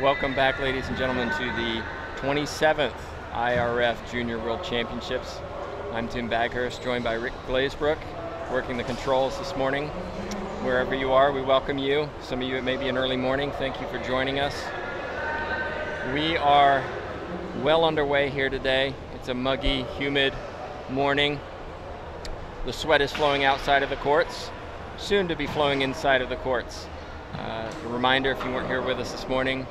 Welcome back, ladies and gentlemen, to the 27th IRF Junior World Championships. I'm Tim Baghurst, joined by Rick Glazebrook, working the controls this morning. Wherever you are, we welcome you. Some of you, it may be an early morning. Thank you for joining us. We are well underway here today. It's a muggy, humid morning. The sweat is flowing outside of the courts, soon to be flowing inside of the courts. A reminder, if you weren't here with us this morning,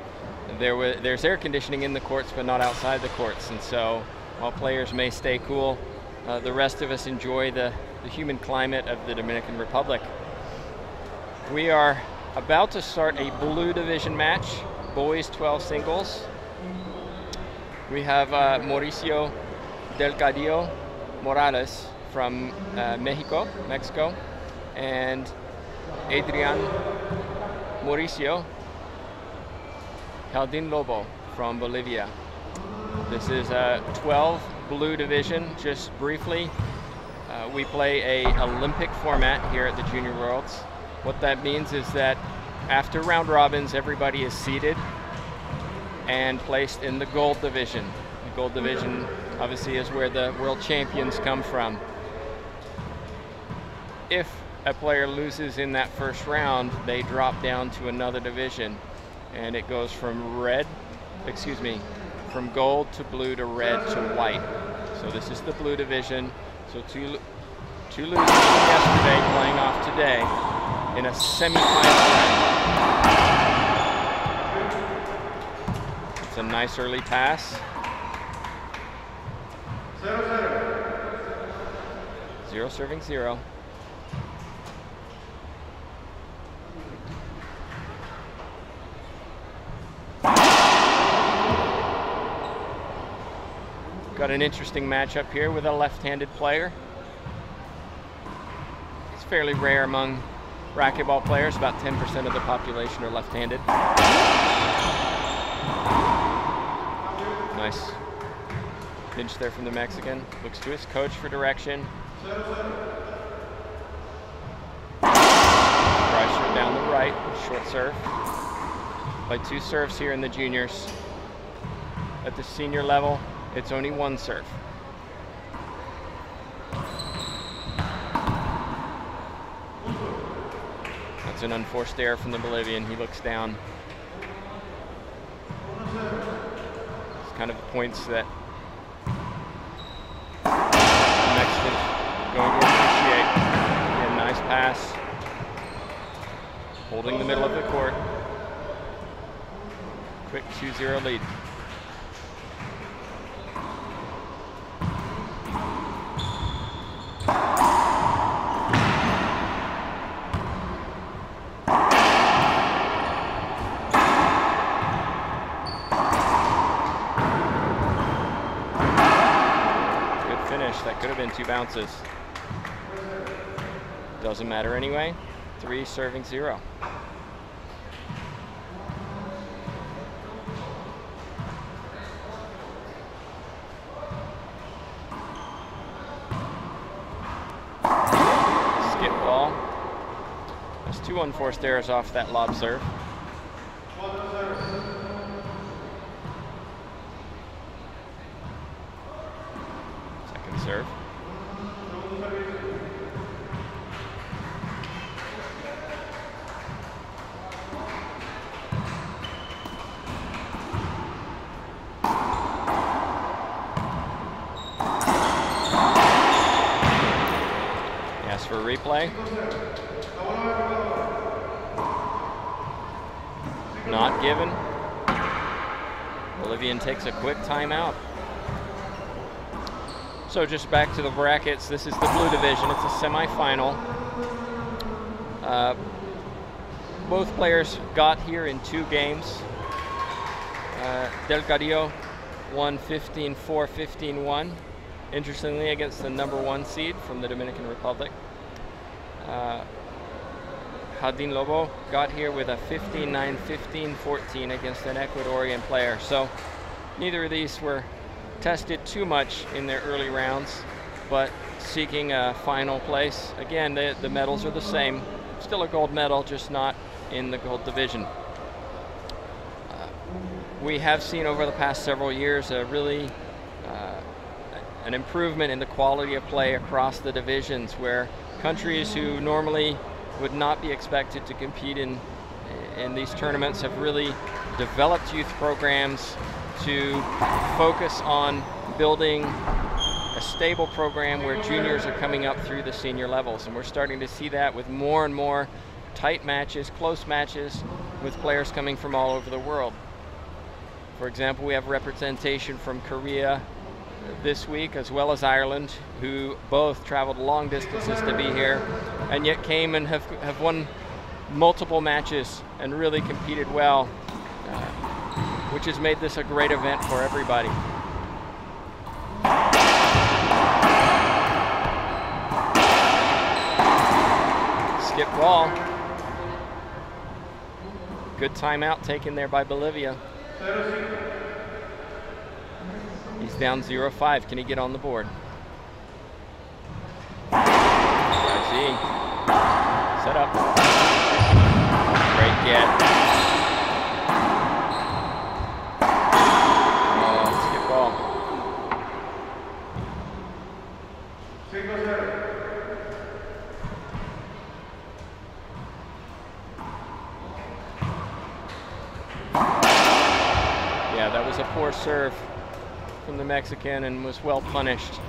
there's air conditioning in the courts but not outside the courts, and so while players may stay cool, the rest of us enjoy the humid climate of the Dominican Republic. We are about to start a blue division match, boys 12 singles. We have Mauricio Delgadillo Morales from Mexico, and Adrian Mauricio Lobo from Bolivia. This is a 12 blue division. Just briefly, we play a Olympic format here at the Junior Worlds. What that means is that after round robins, everybody is seated and placed in the gold division. The gold division obviously is where the world champions come from. If a player loses in that first round, they drop down to another division, and it goes from from gold to blue to red to white. So this is the blue division. So two losers from yesterday playing off today in a semifinal round. It's a nice early pass. 0 serving 0. Got an interesting matchup here with a left-handed player. It's fairly rare among racquetball players. About 10% of the population are left-handed. Nice pinch there from the Mexican. Looks to his coach for direction. Pressure down the right, short serve. Play 2 serves here in the juniors. At the senior level, it's only 1 serve. That's an unforced error from the Bolivian. He looks down. It's kind of the points that the Mexican's going to appreciate. Again, nice pass. Holding the middle of the court. Quick 2-0 lead. That could have been 2 bounces. Doesn't matter anyway. 3 serving 0. Skip ball. There's 2 unforced errors off that lob serve. Serve. Ask for a replay. Not given. Bolivian takes a quick timeout. So just back to the brackets, this is the blue division. It's a semifinal. Both players got here in 2 games. Delgadillo won 15-4, 15-1. Interestingly, against the #1 seed from the Dominican Republic. Lobo got here with a 15-9, 15-14 against an Ecuadorian player. So neither of these were tested too much in their early rounds, but seeking a final place. Again, the medals are the same. Still a gold medal, just not in the gold division. we have seen over the past several years a really an improvement in the quality of play across the divisions, where countries who normally would not be expected to compete in these tournaments have really developed youth programs to focus on building a stable program where juniors are coming up through the senior levels. And we're starting to see that with more and more tight matches, close matches, with players coming from all over the world. For example, we have representation from Korea this week, as well as Ireland, who both traveled long distances to be here, and yet came and have won multiple matches and really competed well, which has made this a great event for everybody. Skip ball. Good timeout taken there by Bolivia. He's down 0-5. Can he get on the board? I see. Set up. Great get. Skip ball. Yeah, that was a poor serve from the Mexican and was well punished.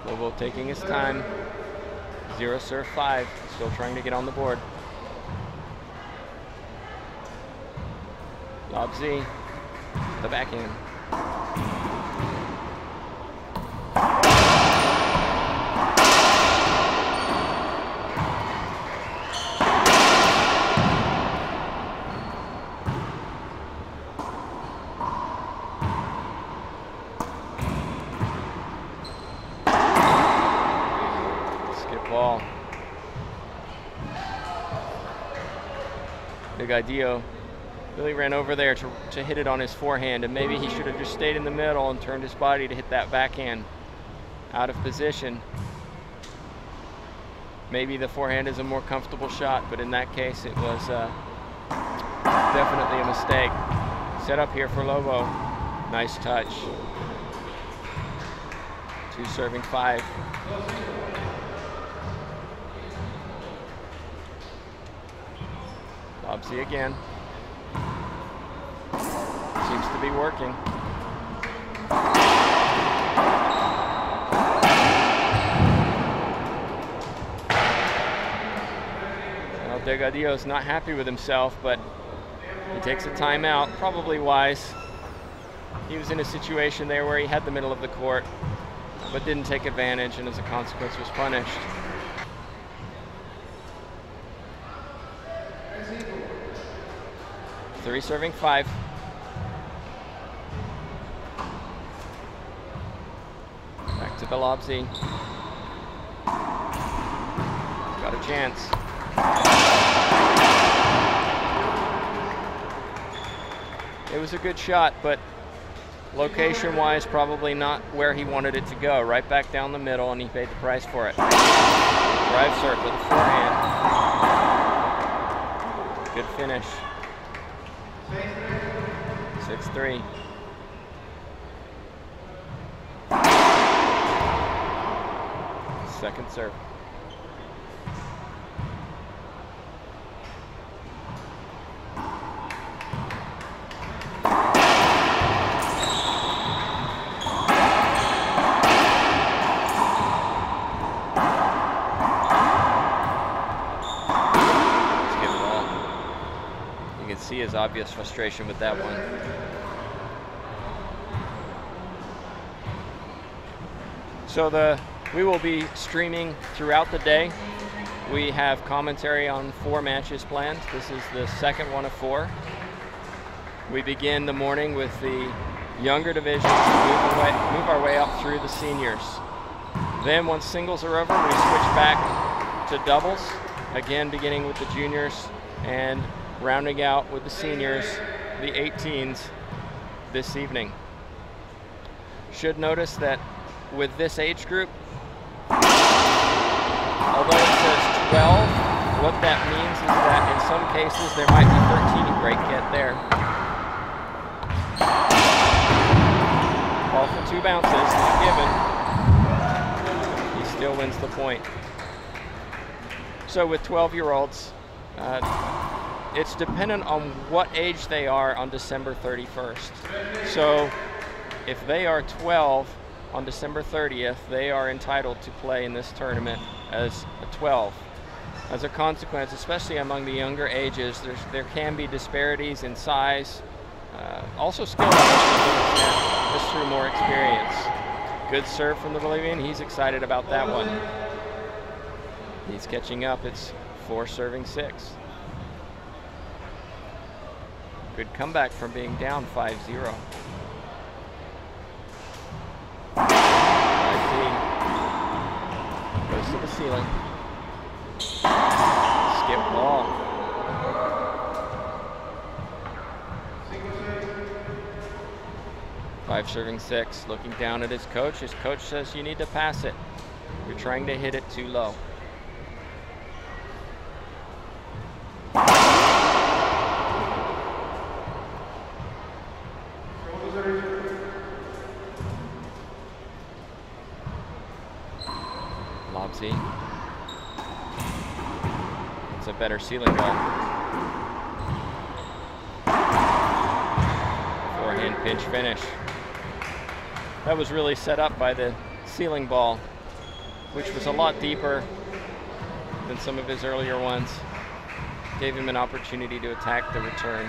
Lobo taking his time. 0 serve 5, still trying to get on the board. Lob Z, the backhand. Ball. Big idea. Really ran over there to hit it on his forehand, and maybe he should have just stayed in the middle and turned his body to hit that backhand out of position. Maybe the forehand is a more comfortable shot, but in that case it was definitely a mistake. Set up here for Lobo. Nice touch. 2 serving 5. Lobsy again. Seems to be working. Well, Delgadillo's not happy with himself, but he takes a timeout, probably wise. He was in a situation there where he had the middle of the court, but didn't take advantage, and as a consequence was punished. Three serving 5. Back to the Lobsy. Got a chance. It was a good shot, but location-wise, probably not where he wanted it to go. Right back down the middle, and he paid the price for it. Drive serve with the forehand. Good finish. 6-3. Second serve. See his obvious frustration with that one. So we will be streaming throughout the day. We have commentary on 4 matches planned. This is the second one of 4. We begin the morning with the younger divisions and move our way up through the seniors. Then once singles are over, we switch back to doubles, again beginning with the juniors and rounding out with the seniors, the 18s, this evening. Should notice that with this age group, Although it says 12, what that means is that in some cases there might be 13. Great get there. Ball for 2 bounces, not given. He still wins the point. So with 12-year-olds, it's dependent on what age they are on December 31st. So if they are 12 on December 30th, they are entitled to play in this tournament as a 12. As a consequence, especially among the younger ages, there can be disparities in size, also skill levels, just through more experience. Good serve from the Bolivian. He's excited about that one. He's catching up. It's 4-6. Good comeback from being down 5-0. Goes to the ceiling. Skip ball. Five serving 6, looking down at his coach. His coach says you need to pass it. You're trying to hit it too low. Lobsy. It's a better ceiling ball. Forehand pinch finish. That was really set up by the ceiling ball, which was a lot deeper than some of his earlier ones. Gave him an opportunity to attack the return.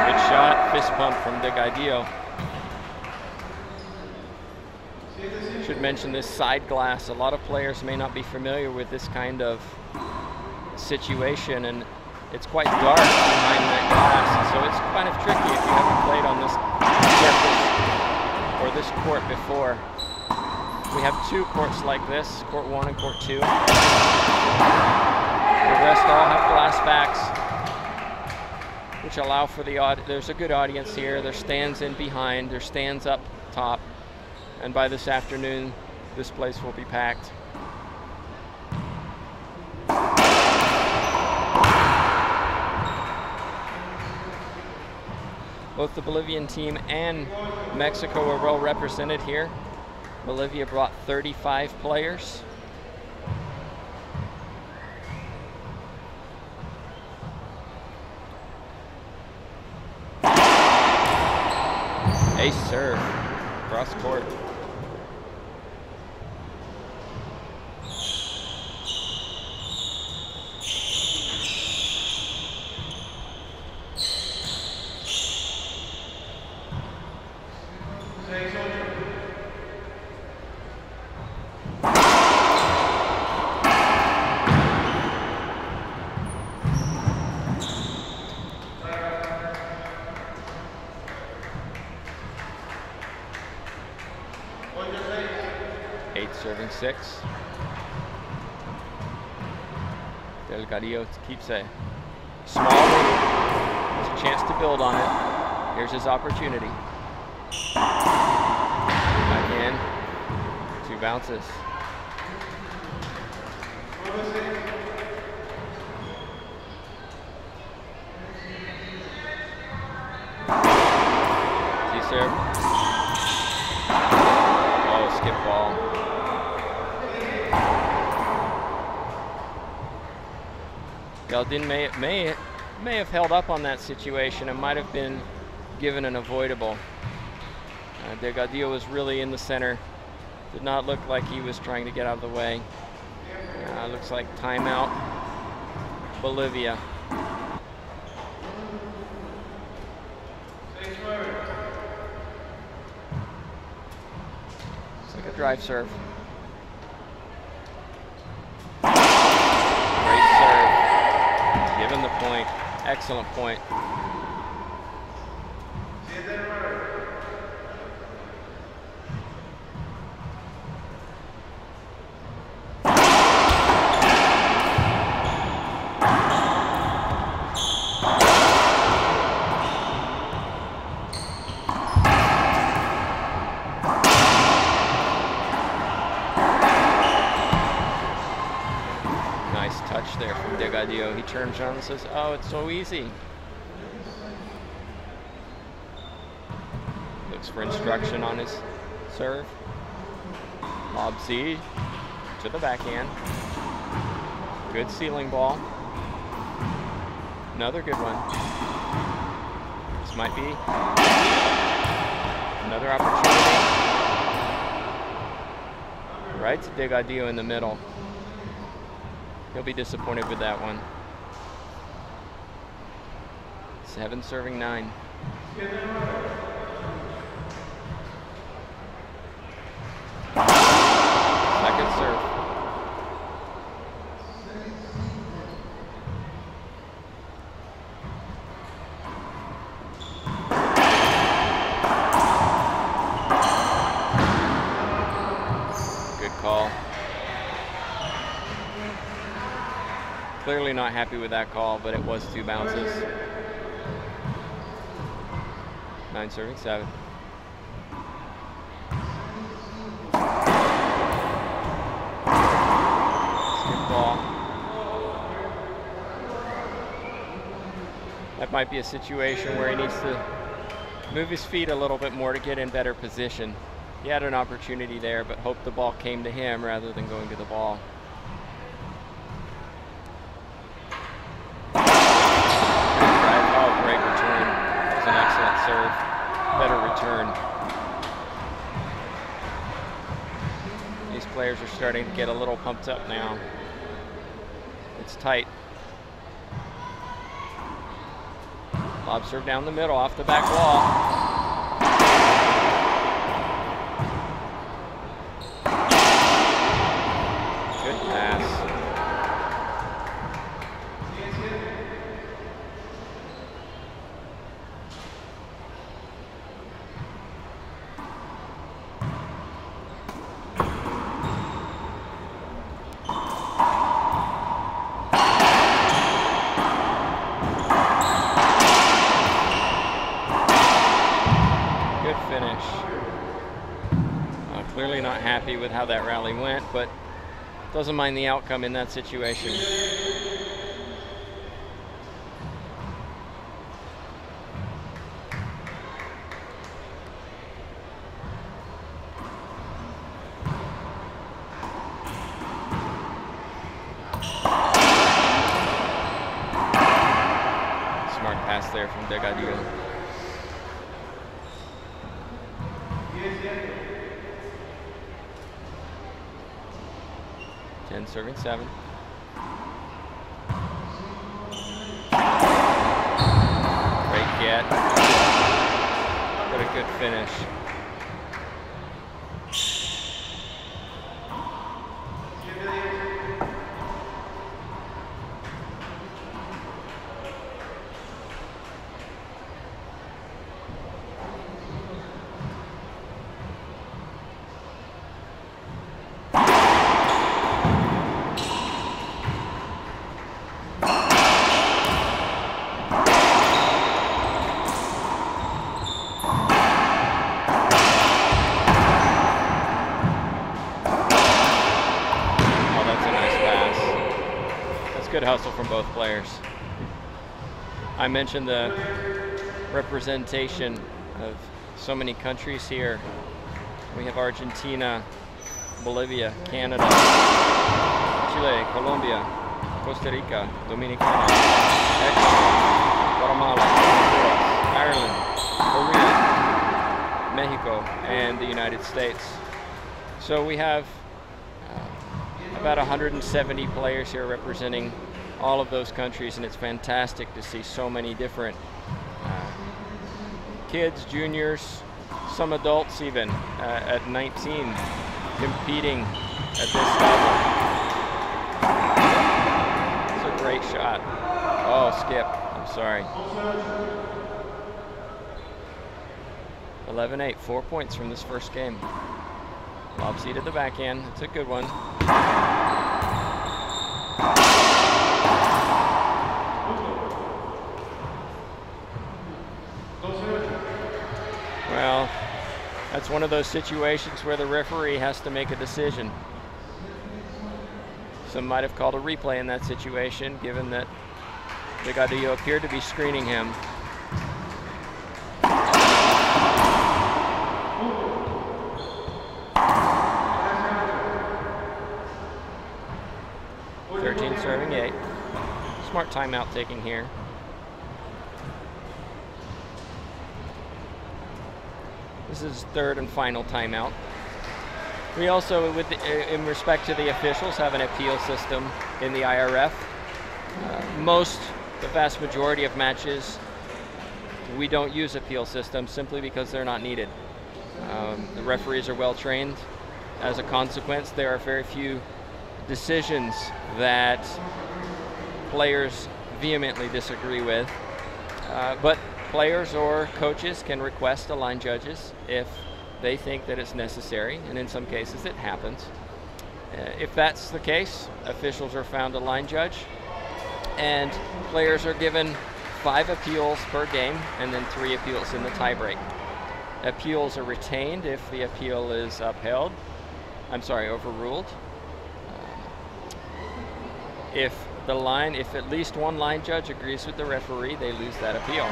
Good shot, fist pump from De Gaidio. Should mention this side glass. A lot of players may not be familiar with this kind of situation, and it's quite dark behind that glass, so it's kind of tricky if you haven't played on this surface or this court before. We have 2 courts like this, court 1 and court 2. The rest all have glass backs, which allow for the there's a good audience here. There's stands in behind, there's stands up top, and by this afternoon this place will be packed. Both the Bolivian team and Mexico were well represented here. Bolivia brought 35 players. Ace serve, cross court. Serving 6. Delgadillo keeps a small lead. There's a chance to build on it. Here's his opportunity. Again, 2 bounces. Serve. Oh, skip ball. Galdin may have held up on that situation and might have been given an avoidable. Delgadillo was really in the center. Did not look like he was trying to get out of the way. Looks like timeout, Bolivia. It's like a drive serve. Great serve. Given the point. Excellent point. Delgadillo. He turns around and says, oh, it's so easy. Looks for instruction on his serve. Lob C to the backhand. Good ceiling ball. Another good one. This might be another opportunity. Right to Delgadillo in the middle. He'll be disappointed with that one. 7 serving 9. Second serve. Good call. Clearly not happy with that call, but it was 2 bounces. 9 serving 7. That might be a situation where he needs to move his feet a little bit more to get in better position. He had an opportunity there, but hoped the ball came to him rather than going to the ball. Oh, great return. That was an excellent serve. Better return. These players are starting to get a little pumped up now. It's tight. Lob serve down the middle, off the back wall. Good pass. Finish. Clearly not happy with how that rally went, but doesn't mind the outcome in that situation. Smart pass there from Delgadillo. 10 serving 7. Great get. What a good finish. Good hustle from both players. I mentioned the representation of so many countries here. We have Argentina, Bolivia, Canada, Chile, Colombia, Costa Rica, Dominicana, Ecuador, Guatemala, Honduras, Ireland, Korea, Mexico, and the United States. So we have about 170 players here representing all of those countries, and it's fantastic to see so many different kids, juniors, some adults even at 19 competing at this level. It's a great shot. Oh, skip. I'm sorry. 11-8, 4 points from this first game. Lob seat at the backhand. It's a good one. Well, that's one of those situations where the referee has to make a decision. Some might have called a replay in that situation, given that Delgadillo appeared to be screening him. Serving 8. Smart timeout taking here. This is third and final timeout. We also, in respect to the officials, have an appeal system in the IRF. The vast majority of matches, we don't use appeal systems simply because they're not needed. The referees are well trained. As a consequence, there are very few decisions that players vehemently disagree with, but players or coaches can request line judges if they think that it's necessary, and in some cases it happens. If that's the case, officials are found a line judge, and players are given 5 appeals per game and then 3 appeals in the tiebreak. Appeals are retained if the appeal is overruled. If at least one line judge agrees with the referee, they lose that appeal.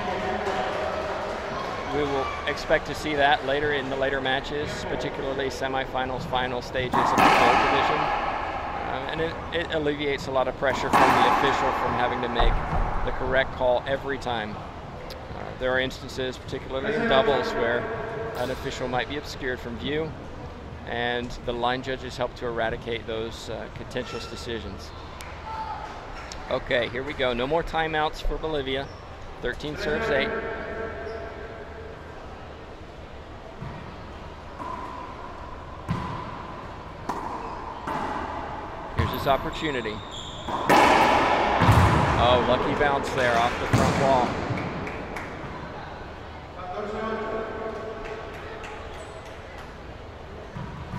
We will expect to see that later in the later matches, particularly semifinals, final stages of the gold division. And it alleviates a lot of pressure from the official from having to make the correct call every time. There are instances, particularly in doubles, where an official might be obscured from view, and the line judges help to eradicate those contentious decisions. Okay, here we go. No more timeouts for Bolivia. 13 serves 8. Here's his opportunity. Oh, lucky bounce there off the front wall.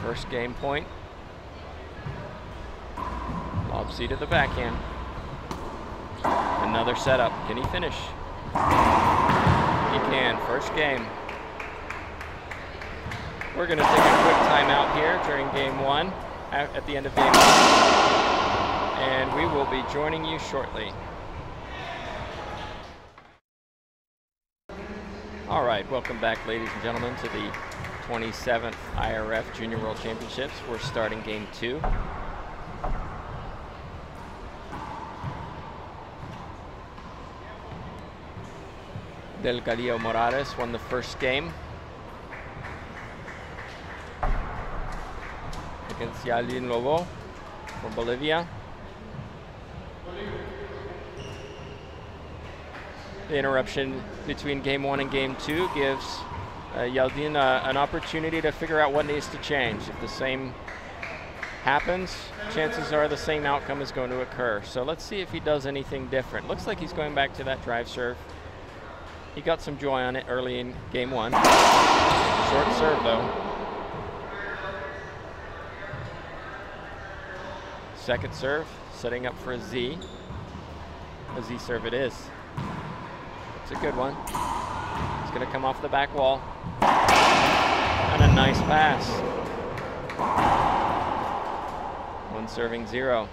First game point. Lob C to the backhand. Another setup. Can he finish? He can. First game. We're going to take a quick timeout here during game 1, at the end of game 1. And we will be joining you shortly. All right, welcome back, ladies and gentlemen, to the 27th IRF Junior World Championships. We're starting game 2. Delgadillo Morales won the first game against Lobo from Bolivia. The interruption between game 1 and game 2 gives Yaldin an opportunity to figure out what needs to change. If the same happens, chances are the same outcome is going to occur. So let's see if he does anything different. Looks like he's going back to that drive serve. He got some joy on it early in game 1. Short serve though. Second serve, setting up for a Z. A Z serve it is. It's a good one. It's going to come off the back wall. And a nice pass. 1 serving 0.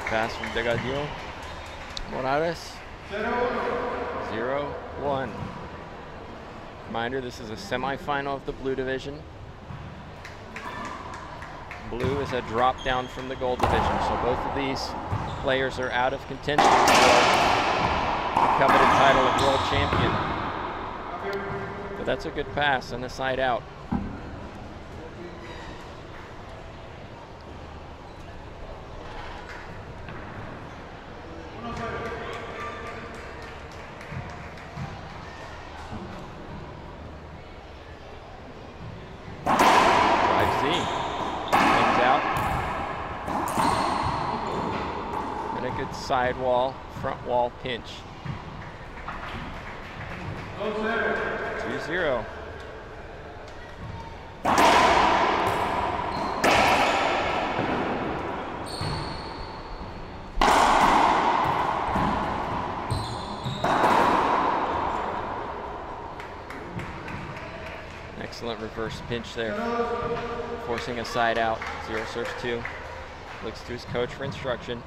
Pass from Delgadillo Morales. 0-1. Reminder, this is a semifinal of the blue division. Blue is a drop down from the gold division, so both of these players are out of contention for the coveted title of world champion. But that's a good pass and a side out. Sidewall, front wall pinch. 2-0. Excellent reverse pinch there, forcing a side out. 0 serves 2. Looks to his coach for instruction.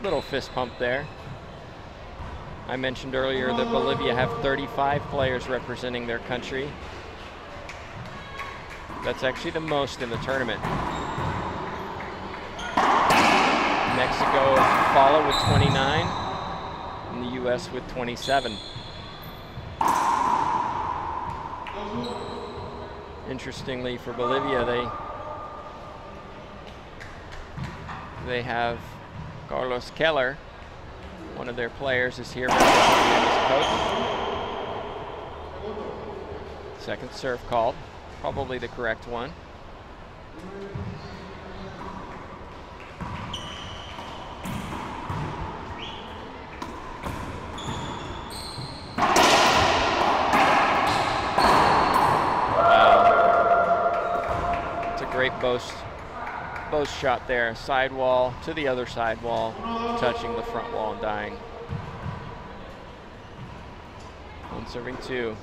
Little fist pump there. I mentioned earlier that Bolivia have 35 players representing their country. That's actually the most in the tournament. Mexico follow with 29, and the US with 27. Interestingly, for Bolivia, they have Carlos Keller. One of their players is here representing his coach. Second serve called, probably the correct one. It's a great boast shot there. Side wall to the other side wall, touching the front wall and dying. 1 serving 2.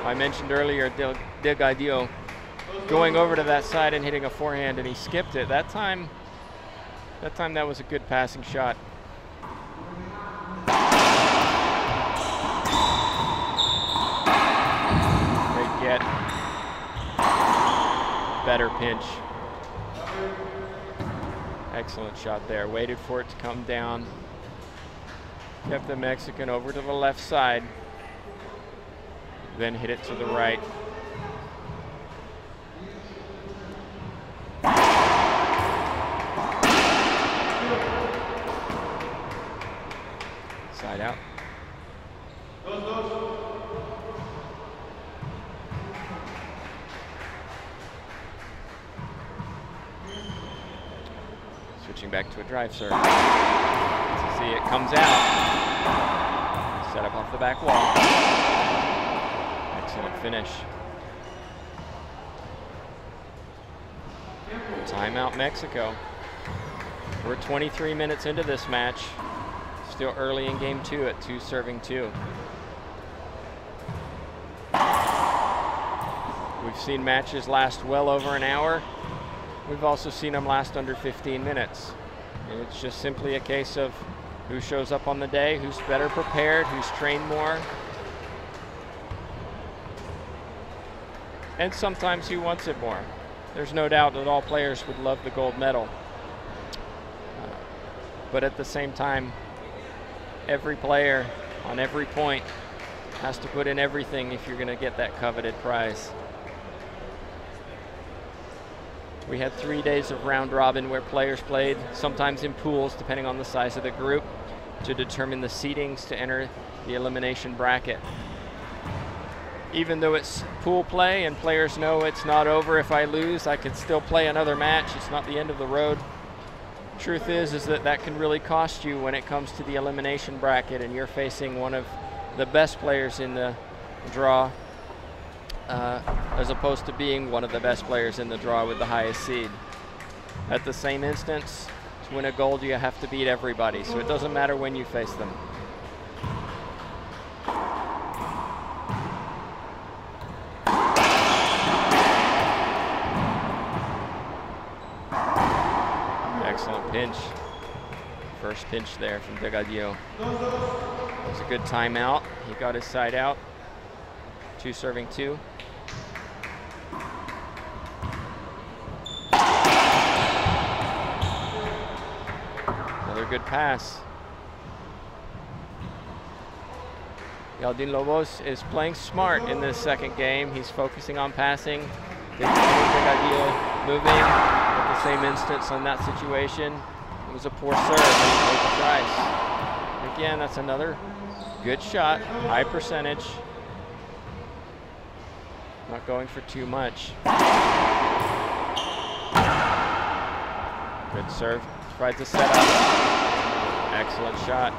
I mentioned earlier Delgadillo going over to that side and hitting a forehand, and he skipped it. That time that was a good passing shot. Great get. Better pinch. Excellent shot there. Waited for it to come down. Kept the Mexican over to the left side. Then hit it to the right. Side out. Switching back to a drive serve. See, it comes out. Set up off the back wall. Excellent finish. Timeout Mexico. We're 23 minutes into this match. Still early in game 2 at 2 serving 2. We've seen matches last well over an hour. We've also seen them last under 15 minutes. And it's just simply a case of who shows up on the day, who's better prepared, who's trained more. And sometimes who wants it more. There's no doubt that all players would love the gold medal. But at the same time, every player on every point has to put in everything if you're going to get that coveted prize. We had 3 days of round robin where players played, sometimes in pools, depending on the size of the group, to determine the seedings to enter the elimination bracket. Even though it's pool play and players know it's not over, if I lose, I can still play another match. It's not the end of the road. Truth is that can really cost you when it comes to the elimination bracket and you're facing one of the best players in the draw, as opposed to being one of the best players in the draw with the highest seed. At the same instance, to win a gold, you have to beat everybody, so it doesn't matter when you face them. Excellent pinch. First pinch there from Delgadillo. It was a good timeout. He got his side out. 2 serving 2. Another good pass. Yaldin Lobos is playing smart in this second game. He's focusing on passing. Delgadillo moving. At the same instance on that situation, it was a poor serve. And he paid the price. Again, that's another good shot. High percentage. Not going for too much. Good serve. Tries to set up. Excellent shot.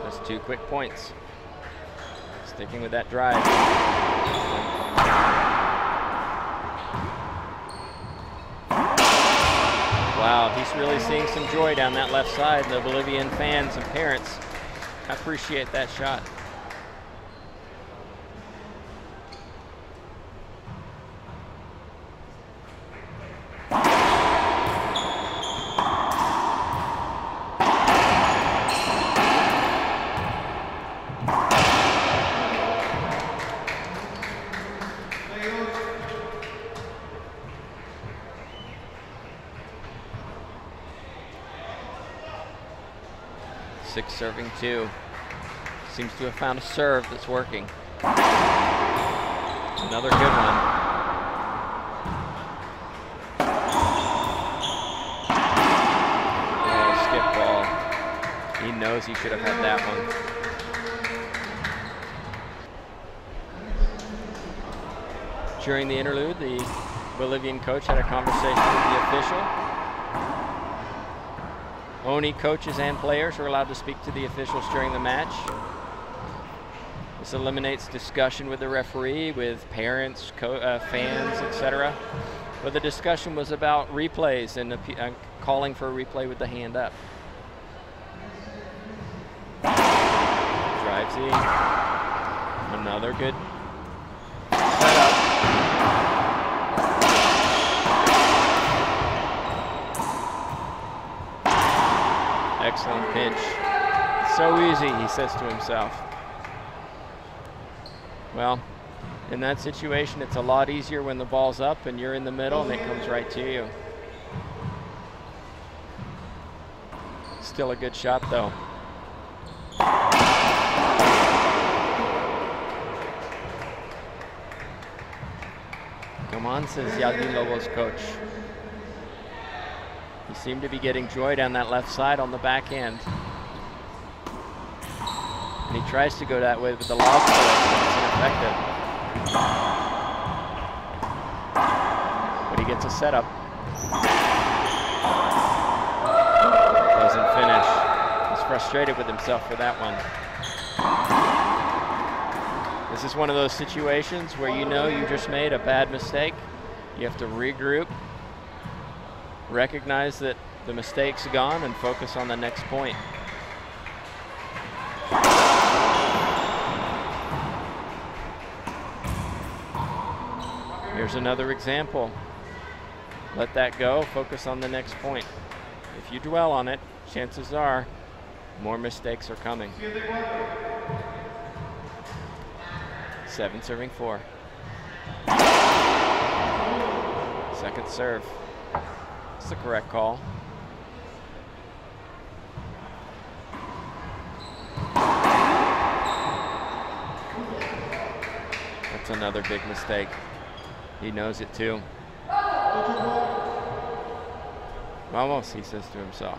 That's 2 quick points. Sticking with that drive. Wow, he's really seeing some joy down that left side. The Bolivian fans and parents appreciate that shot. Six serving 2. Seems to have found a serve that's working. Another good one. Oh, skip ball. He knows he should have had that one. During the interlude, the Bolivian coach had a conversation with the official. Only coaches and players are allowed to speak to the officials during the match. This eliminates discussion with the referee, with parents, fans, etc. But the discussion was about replays and calling for a replay with the hand up. Drives in. Another good setup. Excellent pitch. So easy, he says to himself. Well, in that situation, it's a lot easier when the ball's up and you're in the middle and it comes right to you. Still a good shot, though. Come on, says Yadi Lobo's coach. He seemed to be getting joy down that left side on the backhand. And he tries to go that way with the lob force, but it's ineffective. But he gets a setup. Doesn't finish. He's frustrated with himself for that one. This is one of those situations where you know you just made a bad mistake. You have to regroup, recognize that the mistake's gone, and focus on the next point. Here's another example. Let that go, focus on the next point. If you dwell on it, chances are more mistakes are coming. 7 serving 4. Second serve. It's the correct call. That's another big mistake. He knows it too. Vamos, he says to himself.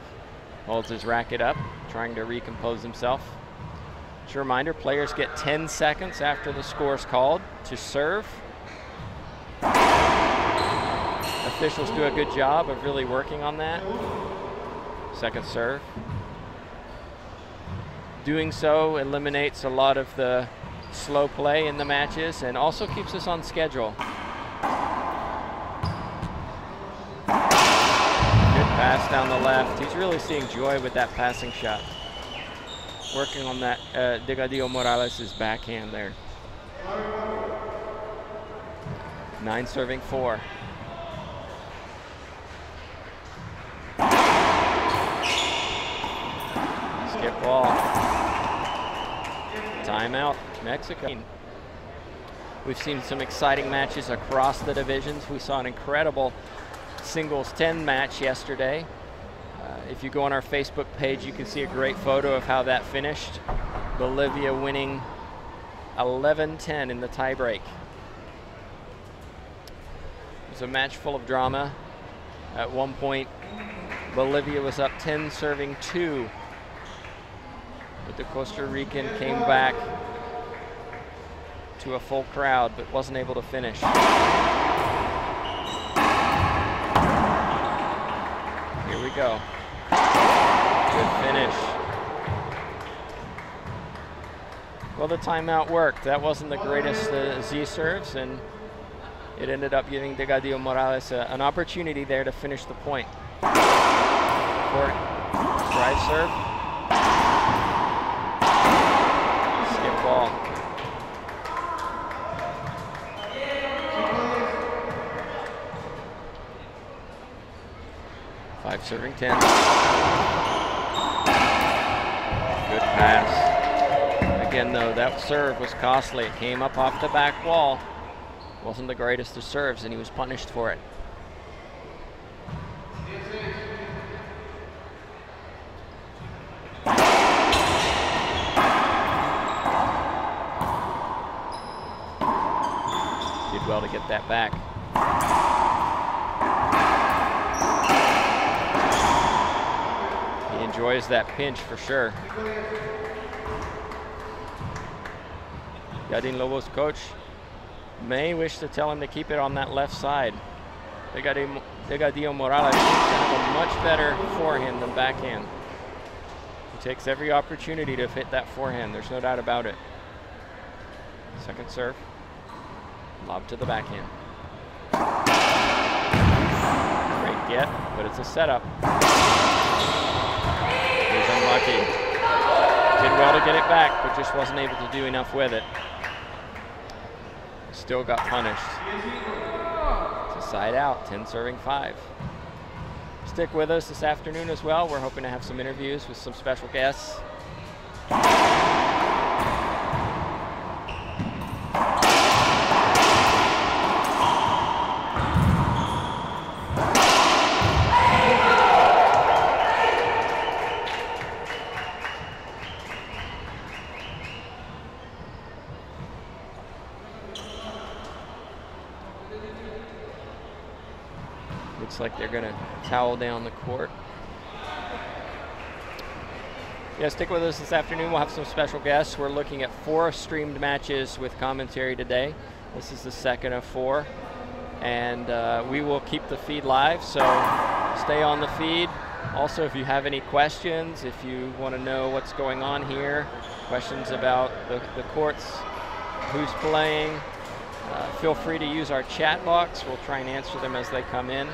Holds his racket up, trying to recompose himself. Just a reminder, players get 10 seconds after the score is called to serve. Officials do a good job of really working on that. Second serve. Doing so eliminates a lot of the slow play in the matches and also keeps us on schedule. Good pass down the left. He's really seeing joy with that passing shot. Working on that Delgadillo Morales' backhand there. 9 serving 4. Skip ball. Timeout, Mexico. We've seen some exciting matches across the divisions. We saw an incredible singles 10 match yesterday. If you go on our Facebook page, you can see a great photo of how that finished. Bolivia winning 11-10 in the tiebreak. It was a match full of drama. At one point, Bolivia was up 10 serving 2. But the Costa Rican came back to a full crowd, but wasn't able to finish. go. Good finish. Well, the timeout worked. That wasn't the greatest Z serves, and it ended up giving Delgadillo Morales an opportunity there to finish the point. Court, drive serve. Skip ball. Five serving 10. Good pass. Again, though, that serve was costly. It came up off the back wall. Wasn't the greatest of serves, and he was punished for it. Did well to get that back. He enjoys that pinch for sure. Gadin Lobo's coach may wish to tell him to keep it on that left side. Delgadillo Morales seems to have a much better forehand than backhand. He takes every opportunity to hit that forehand. There's no doubt about it. Second serve. Lob to the backhand. Great get, but it's a setup. He's unlucky. Did well to get it back, but just wasn't able to do enough with it. Still got punished. It's a side out, 10 serving 5. Stick with us this afternoon as well. We're hoping to have some interviews with some special guests. Looks like they're gonna towel down the court. Yeah, stick with us this afternoon. We'll have some special guests. We're looking at 4 streamed matches with commentary today. This is the second of 4. And we will keep the feed live, so stay on the feed. Also, if you have any questions, if you want to know what's going on here, questions about the courts, who's playing, feel free to use our chat box. We'll try and answer them as they come in.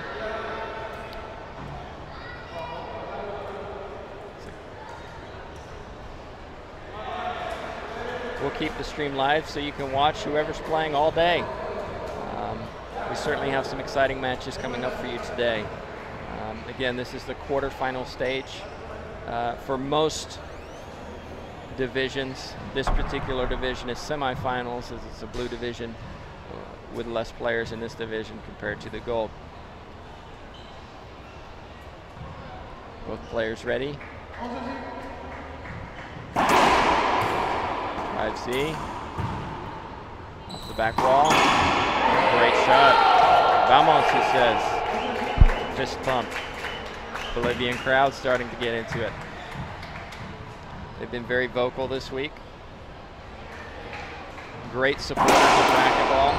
We'll keep the stream live so you can watch whoever's playing all day. We certainly have some exciting matches coming up for you today. Again, this is the quarterfinal stage. For most divisions, this particular division is semifinals, as it's a blue division with less players in this division compared to the gold. Both players ready. Drive Z. Off the back wall. Great shot. Vamos, he says. Fist pump. Bolivian crowd starting to get into it. They've been very vocal this week. Great supporters of racquetball.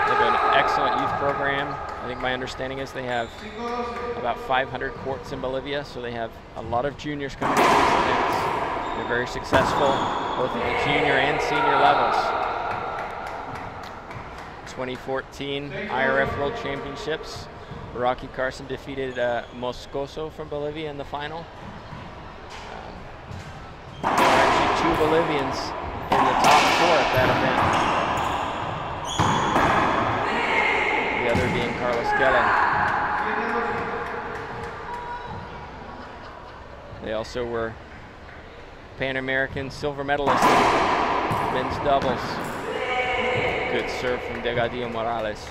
They have an excellent youth program. I think my understanding is they have about 500 courts in Bolivia, so they have a lot of juniors coming to these events. They're very successful, both at the junior and senior levels. 2014 IRF World Championships. Rocky Carson defeated Moscoso from Bolivia in the final. There were actually 2 Bolivians in the top 4 at that event. The other being Carlos Gela. They also were Pan American silver medalists in men's doubles. Good serve from Delgadillo Morales.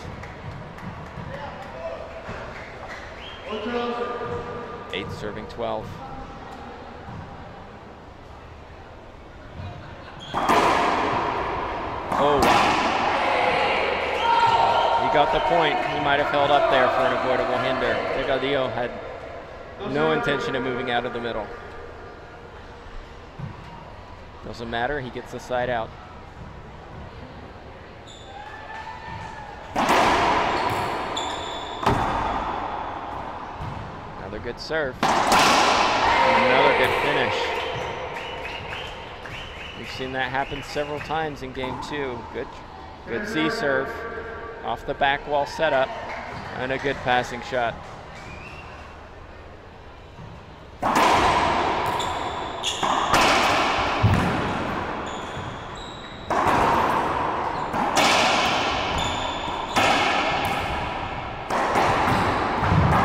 8 serving 12. Oh, wow. He got the point. He might have held up there for an avoidable hinder. Delgadillo had no intention of moving out of the middle. Doesn't matter, he gets the side out. good serve. Another good finish. We've seen that happen several times in game 2. Good Z serve off the back wall setup and a good passing shot.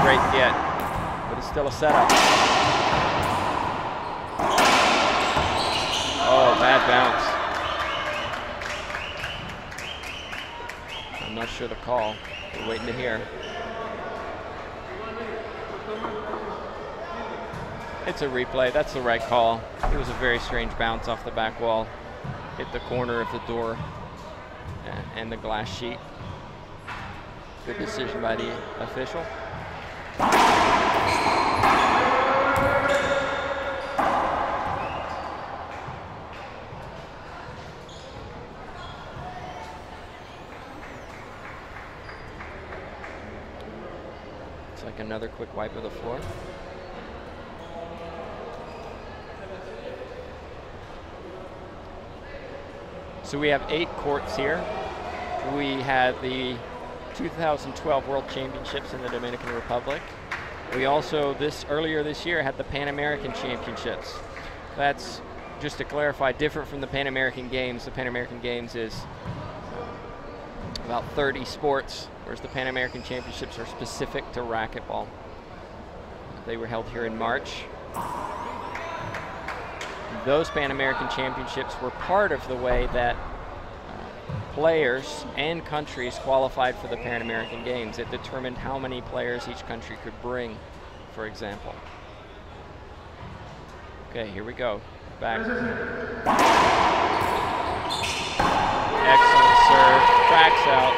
Great get, but it's still a setup. Oh, bad bounce. I'm not sure the call. We're waiting to hear. It's a replay. That's the right call. It was a very strange bounce off the back wall. Hit the corner of the door and the glass sheet. Good decision by the official. It's like another quick wipe of the floor. So we have 8 courts here. We had the 2012 World Championships in the Dominican Republic. We also, earlier this year, had the Pan American Championships. That's, just to clarify, different from the Pan American Games. The Pan American Games is about 30 sports, whereas the Pan American Championships are specific to racquetball. They were held here in March. Those Pan American Championships were part of the way that players and countries qualified for the Pan American Games. It determined how many players each country could bring, for example. Okay, here we go. Back. Excellent serve. Cracks out.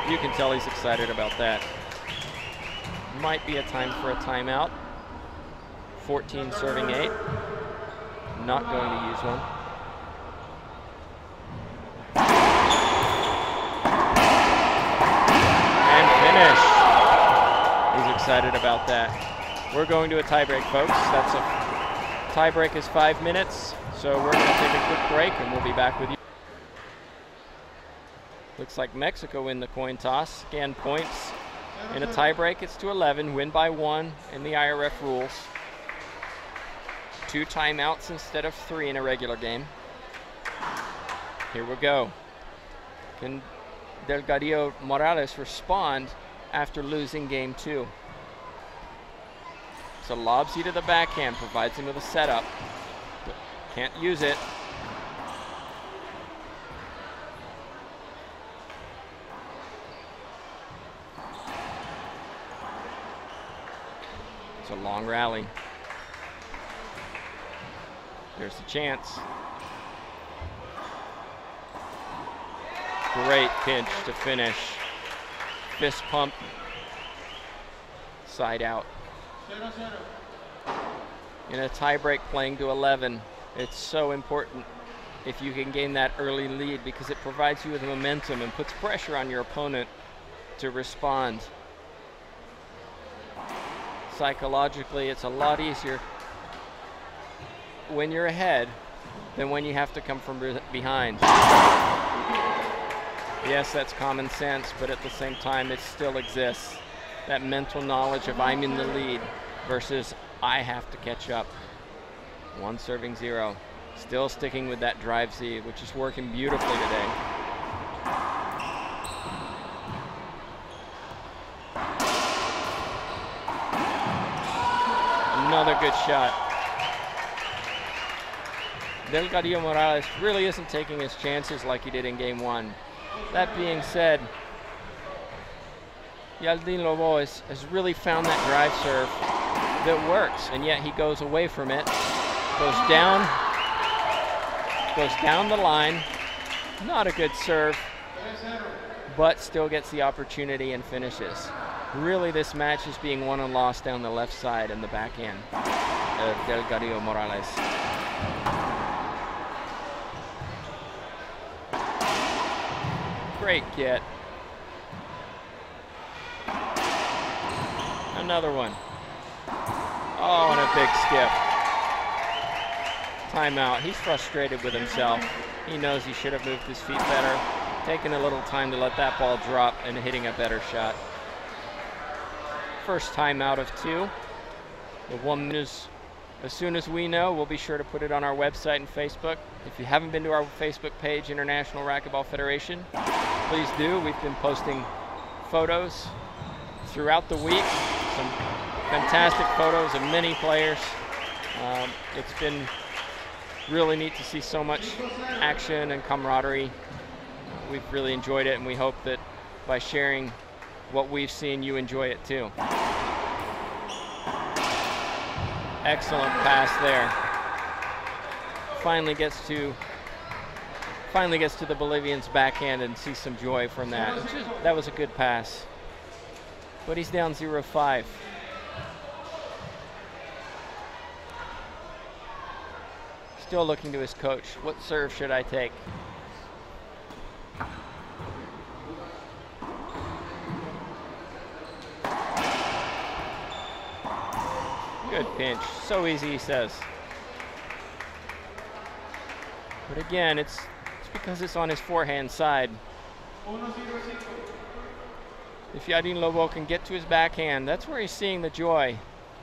You can tell he's excited about that. Might be a time for a timeout. 14 serving 8. Not going to use one. And finish. He's excited about that. We're going to a tiebreak, folks. That's a tiebreak is 5 minutes, so we're going to take a quick break and we'll be back with you. Looks like Mexico win the coin toss. Again, points in a tiebreak. It's to 11. Win by 1 in the IRF rules. 2 timeouts instead of 3 in a regular game. Here we go. Can Delgadillo Morales respond after losing game 2? So lobs you to the backhand, provides him with a setup. But can't use it. It's a long rally. There's the chance. Great pinch to finish. Fist pump. Side out. In a tiebreak playing to 11, it's so important if you can gain that early lead because it provides you with momentum and puts pressure on your opponent to respond. Psychologically, it's a lot easier when you're ahead than when you have to come from behind. Yes, that's common sense, but at the same time, it still exists. That mental knowledge of I'm in the lead versus I have to catch up. 1 serving 0. Still sticking with that drive Z, which is working beautifully today. Another good shot. Delgadillo Morales really isn't taking his chances like he did in game 1. That being said, Yaldin Lobo has really found that drive serve that works, and yet he goes away from it, goes down the line. Not a good serve, but still gets the opportunity and finishes. Really, this match is being won and lost down the left side and the backhand of Delgadillo Morales. Great get. Another one. Oh, and a big skip. Timeout. He's frustrated with himself. He knows he should have moved his feet better, taking a little time to let that ball drop and hitting a better shot. First timeout of 2. The woman is, as soon as we know, we'll be sure to put it on our website and Facebook. If you haven't been to our Facebook page, International Racquetball Federation, please do. We've been posting photos throughout the week, some fantastic photos of many players. It's been really neat to see so much action and camaraderie. We've really enjoyed it, and we hope that by sharing what we've seen, you enjoy it too. Excellent pass there. Finally gets to the Bolivian's backhand and see some joy from that. That was a good pass. But he's down 0-5. Still looking to his coach. What serve should I take? Good pinch. So easy, he says. But again, it's because it's on his forehand side. If Yadin Lobo can get to his backhand, that's where he's seeing the joy.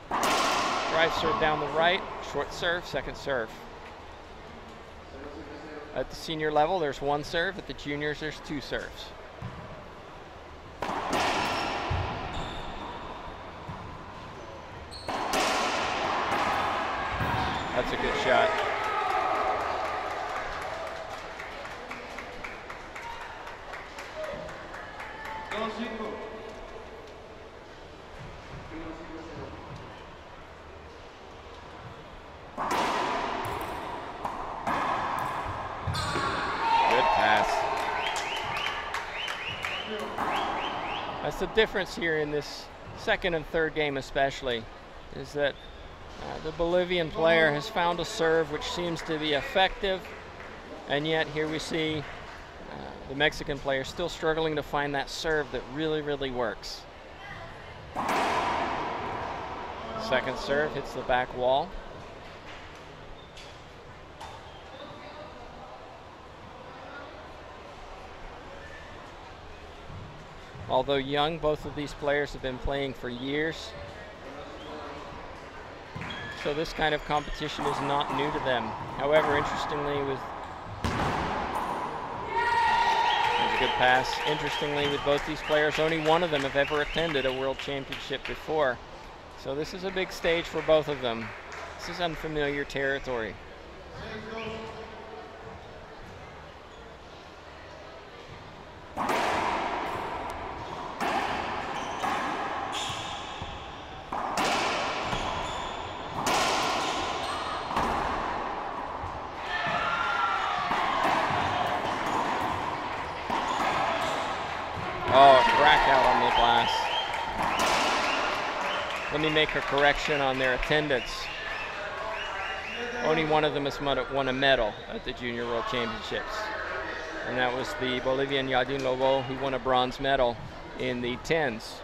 Drive serve down the right, short serve, second serve. At the senior level, there's 1 serve. At the juniors, there's 2 serves. That's a good shot. That's the difference here in this second and third game especially, is that the Bolivian player has found a serve which seems to be effective, and yet here we see the Mexican player still struggling to find that serve that really, really works. Second serve hits the back wall. Although young, both of these players have been playing for years. So this kind of competition is not new to them. However, interestingly, there's a good pass. Interestingly, with both these players, only one of them have ever attended a world championship before. So this is a big stage for both of them. This is unfamiliar territory. Oh, crack out on the glass. Let me make a correction on their attendance. Only one of them has won a medal at the Junior World Championships. And that was the Bolivian Yadin Lobo, who won a bronze medal in the 10s.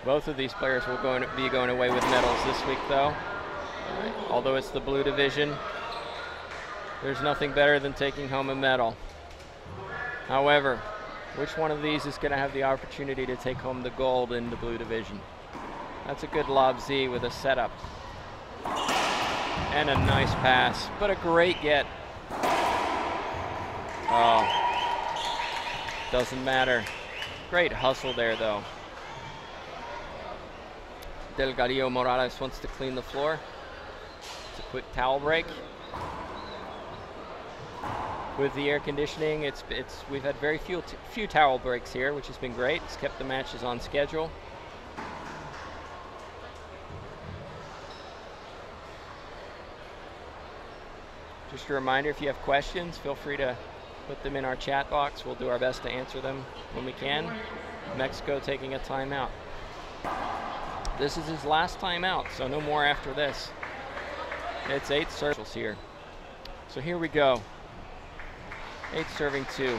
Both of these players will be going away with medals this week, though. Although it's the blue division, there's nothing better than taking home a medal. However, which one of these is going to have the opportunity to take home the gold in the blue division? That's a good lob Z with a setup. And a nice pass, but a great get. Oh, doesn't matter. Great hustle there, though. Delgadillo Morales wants to clean the floor. It's a quick towel break. With the air conditioning, we've had very few towel breaks here, which has been great. It's kept the matches on schedule. Just a reminder, if you have questions, feel free to put them in our chat box. We'll do our best to answer them when we can. Mexico taking a timeout. This is his last timeout, so no more after this. It's 8 circles here. So here we go. 8 serving 2.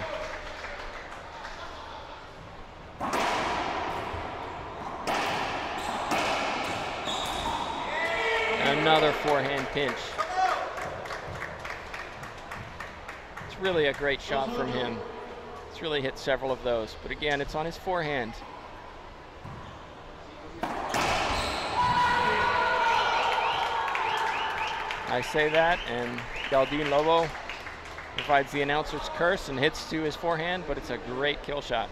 Another forehand pinch. It's really a great shot from him. He's really hit several of those, but again, it's on his forehand. I say that, and Lobo provides the announcer's curse and hits to his forehand, but it's a great kill shot.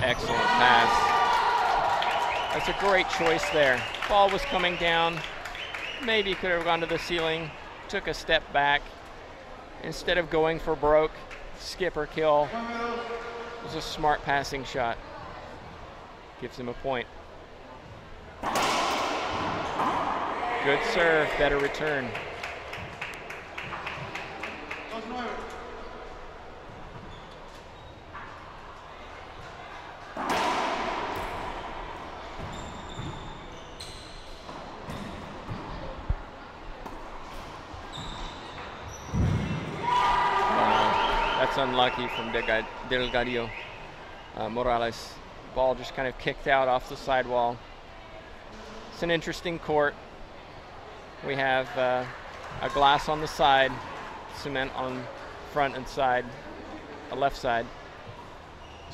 Excellent pass. That's a great choice there. Ball was coming down. Maybe could have gone to the ceiling. Took a step back. Instead of going for broke, skip or kill, it was a smart passing shot. Gives him a point. Good serve, better return. That's unlucky from Delgadillo. Morales. Ball just kind of kicked out off the sidewall. It's an interesting court. We have a glass on the side, cement on front and side, the left side.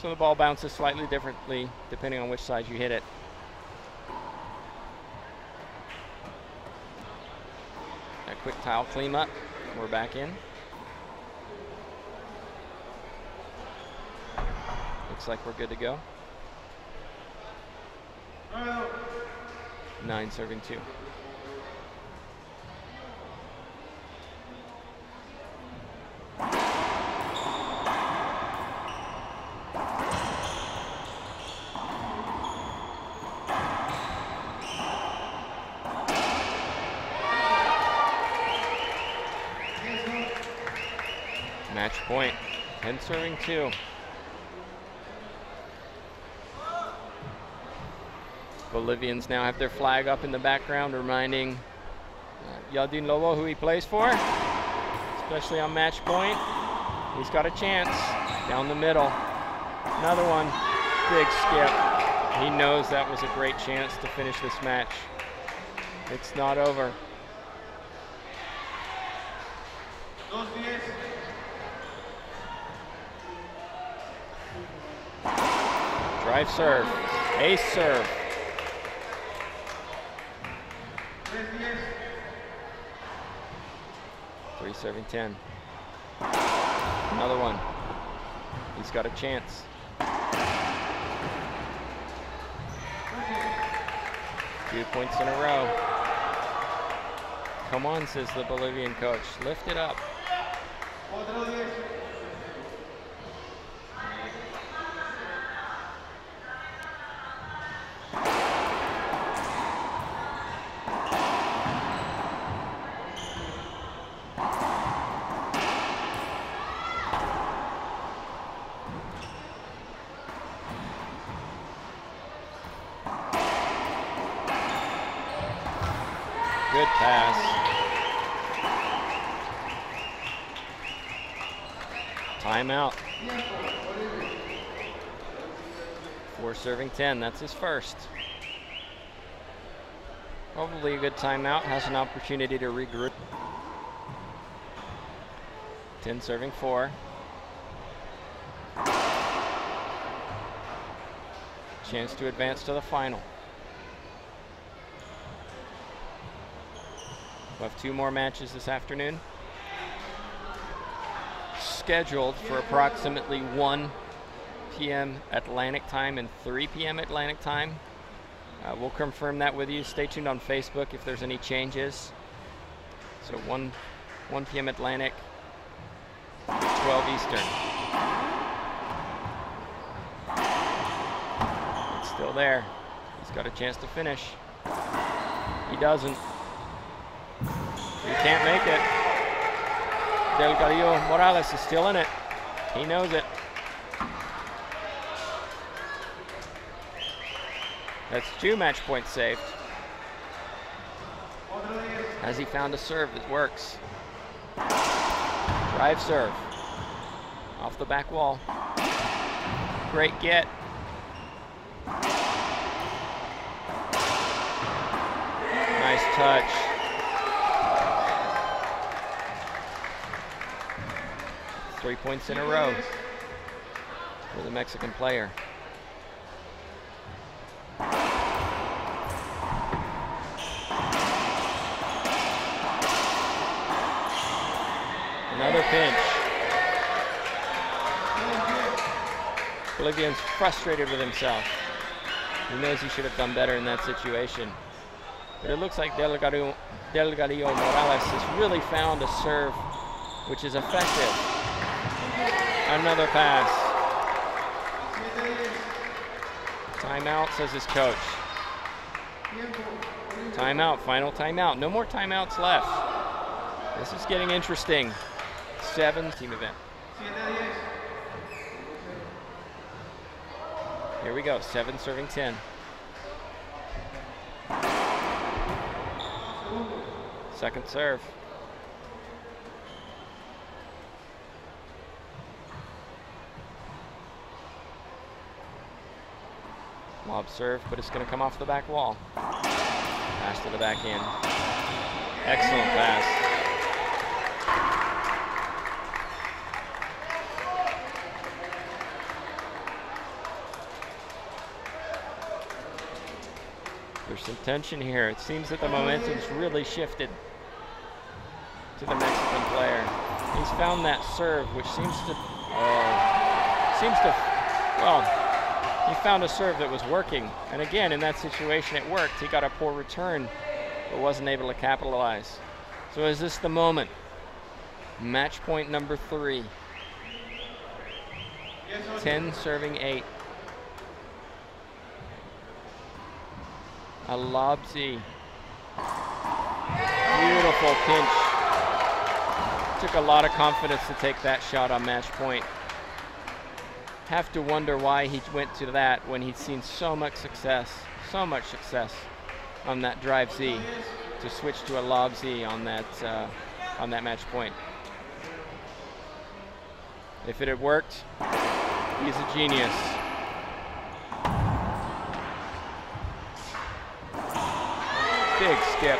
So the ball bounces slightly differently depending on which side you hit it. A quick tile clean up. We're back in. Looks like we're good to go. 9 serving 2. Match point. 10 serving 2. Bolivians now have their flag up in the background, reminding Lobo who he plays for, especially on match point. He's got a chance down the middle. Another one, big skip. He knows that was a great chance to finish this match. It's not over. Drive serve, ace serve. 3 serving 10. Another one. He's got a chance. Two points in a row. Come on, says the Bolivian coach. Lift it up. Good pass. Timeout. 4 serving 10. That's his first. Probably a good timeout. Has an opportunity to regroup. 10 serving 4. Chance to advance to the final. We'll have 2 more matches this afternoon. Scheduled for approximately 1 p.m. Atlantic time and 3 p.m. Atlantic time. We'll confirm that with you. Stay tuned on Facebook if there's any changes. So 1 p.m. Atlantic, 12 Eastern. It's still there. He's got a chance to finish. He doesn't. He can't make it. Delgadillo Morales is still in it. He knows it. That's 2 match points saved. Has he found a serve that works? Drive serve. Off the back wall. Great get. Nice touch. Three points in a row for the Mexican player. Another pinch. Bolivian's frustrated with himself. He knows he should have done better in that situation. But it looks like Delgadillo Morales has really found a serve which is effective. Another pass. Timeout, says his coach. Timeout, final timeout. No more timeouts left. This is getting interesting. 7-team event. Here we go, 7 serving 10. Second serve. Lob serve, but it's going to come off the back wall. Pass to the back end. Excellent pass. There's some tension here. It seems that the momentum's really shifted to the Mexican player. He's found that serve, which he found a serve that was working. And again, in that situation, it worked. He got a poor return, but wasn't able to capitalize. So is this the moment? Match point number 3. 10 serving 8. A lob Z. Beautiful pinch. Took a lot of confidence to take that shot on match point. Have to wonder why he went to that when he'd seen so much success on that drive Z, to switch to a lob Z on that match point. If it had worked, he's a genius. Big skip.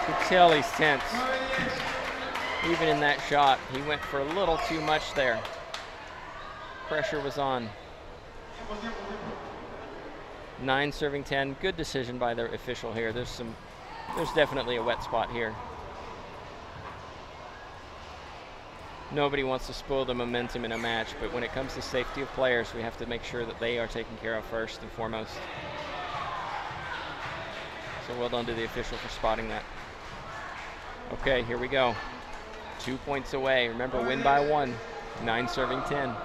You can tell he's tense. Even in that shot, he went for a little too much there. Pressure was on. 9 serving 10. Good decision by the official here. There's definitely a wet spot here. Nobody wants to spoil the momentum in a match, but when it comes to safety of players, we have to make sure that they are taken care of first and foremost. So well done to the official for spotting that. Okay, here we go. 2 points away. Remember, win by 1. 9 serving 10.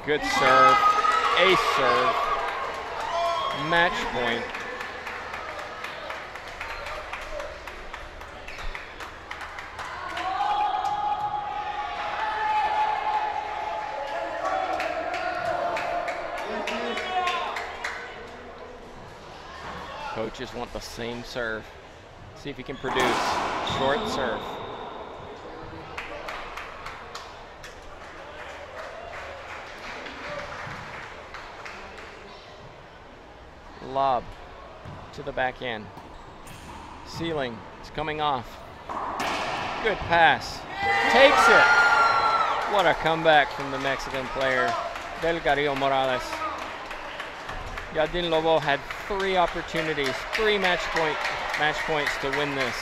Good serve. Ace serve. Match point. Coaches want the same serve. See if he can produce. Short serve. Lob to the back end. Ceiling. It's coming off. Good pass. Takes it. What a comeback from the Mexican player, Delgadillo Morales. Yadin Lobo had 3 opportunities, 3 match points to win this.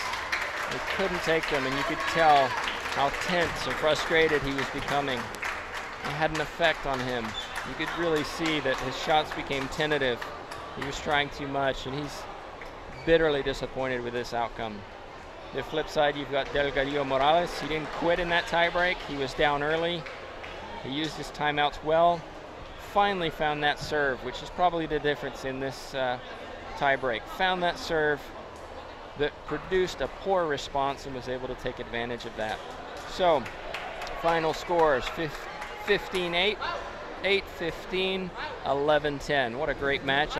He couldn't take them, and you could tell how tense and frustrated he was becoming. It had an effect on him. You could really see that his shots became tentative. He was trying too much, and he's bitterly disappointed with this outcome. The flip side, you've got Delgadillo Morales. He didn't quit in that tiebreak. He was down early. He used his timeouts well. Finally found that serve, which is probably the difference in this tiebreak. Found that serve that produced a poor response and was able to take advantage of that. So, final scores, 15-8 8-15, 11-10. What a great match.